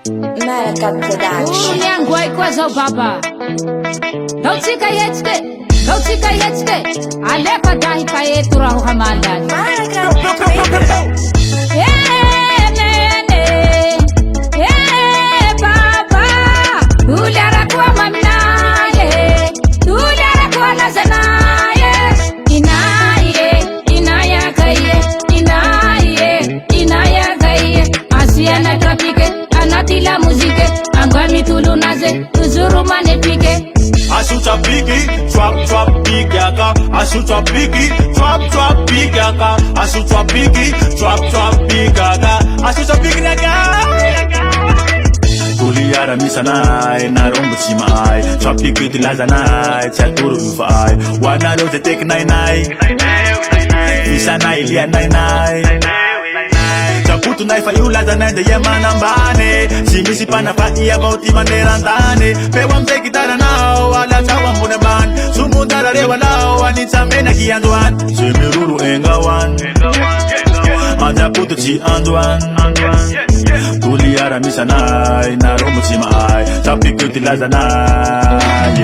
America Production. Yangu haikuweza baba. Dautika yetske. Alepa dahi pa yetu rahu hamalani. Baba. Uliara kuwa mamnaye. Uliara kuwa nazanaye. Inaya kaiye. Asiana trapike. Anatila muzike. Angwami tulunaze. Tuzuru manepike. Ashuta bigi, trap big yaka. Ashuta bigi, trap big yaka. Ashuta bigi, trap big yaka. Ashuta big yaka. Tuliara misanai, narombo chimai. Trap big dilazanai, chaturu ufai. Wana lo te tek nai. Misanai lia nai. Chaputu naifa yulaza nende yema nambane. Simisi pana pati ya bauti manerandane. Pewa mze kitara nao wala chawa mune ban. Sumundara rewa nao wanitamena kianduan. Semiruru engawan. Chaputu chi anduan. Tuliara misanai naromu chimai. Chapiku tilaza nai.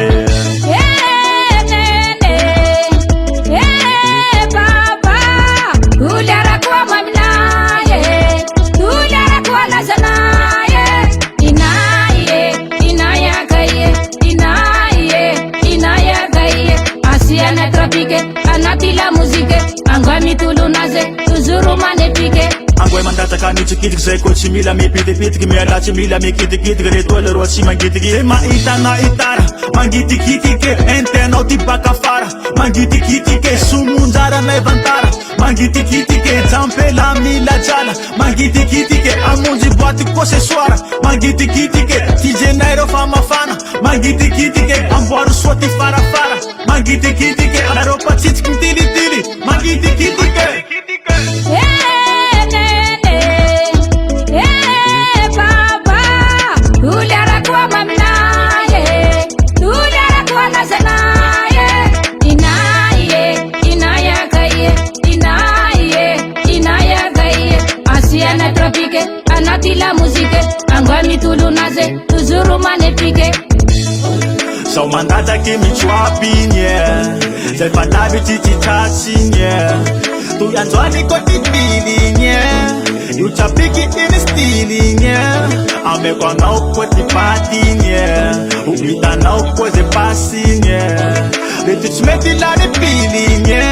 Anatila muzike, angwami tulunaze, tuzuru manepike. Angwai mandata kani chikitik say ko chimila mi piti kimela chimila mi kitik gre tole ro chi mangiti ma itana itara mangiti kitike ente no tipaka fara mangiti kitike sumunzara me vantara mangiti kitike tampela mila jala mangiti kitike amunji bwati kose swara mangiti kitike tijenairo fama fana mangiti kitike ambwaru swati fara mangiti kitike aropa chichkin tili mangiti kitike baba uliara kuwa mamnaye uliara kuwa nazanaye inaya kaiye asiana tropike anatila muzike angwami tulunaze tuzuru manepike. So mandata kimi chwapinye Zay patabi chichichasinye Tu yanzwani koti pilinye Yu chapiki ini stilinye Ame kwa na ukweti patinye Ubita na ukwezi pasinye Leti chumeti la de pilinye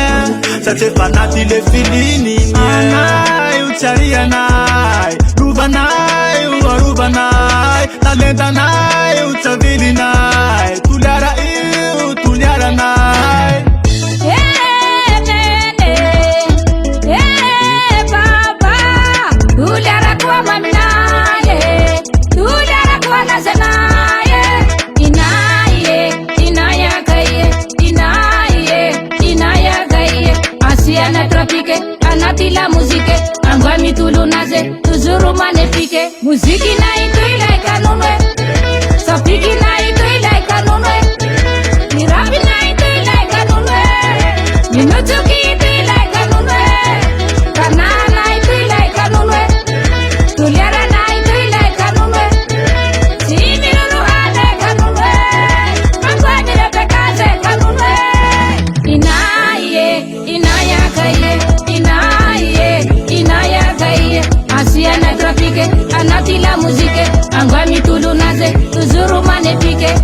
Sache fanati le filini Anay, uchari anay Rubanay, uwarubanay Talenta nay, uchavili nay Tuliara nay baba uliara kuwa mamnaye uliara kuwa nazanaye inaya kaiye asiana tropike anatila muzike angwami tulunaze tuzuru manepike muziki na ituila ikanunwe safiki na ituila ikanunwe mirabi na ituila ikanunwe minutuki ituila ikanunwe kanana ituila ikanunwe tuliara na ituila ikanunwe simiruru ane ikanunwe angwanyire pekaze ikanunwe inaya kaiye asiana trafike anatila muzike angwami tulunaze tuzuru manepike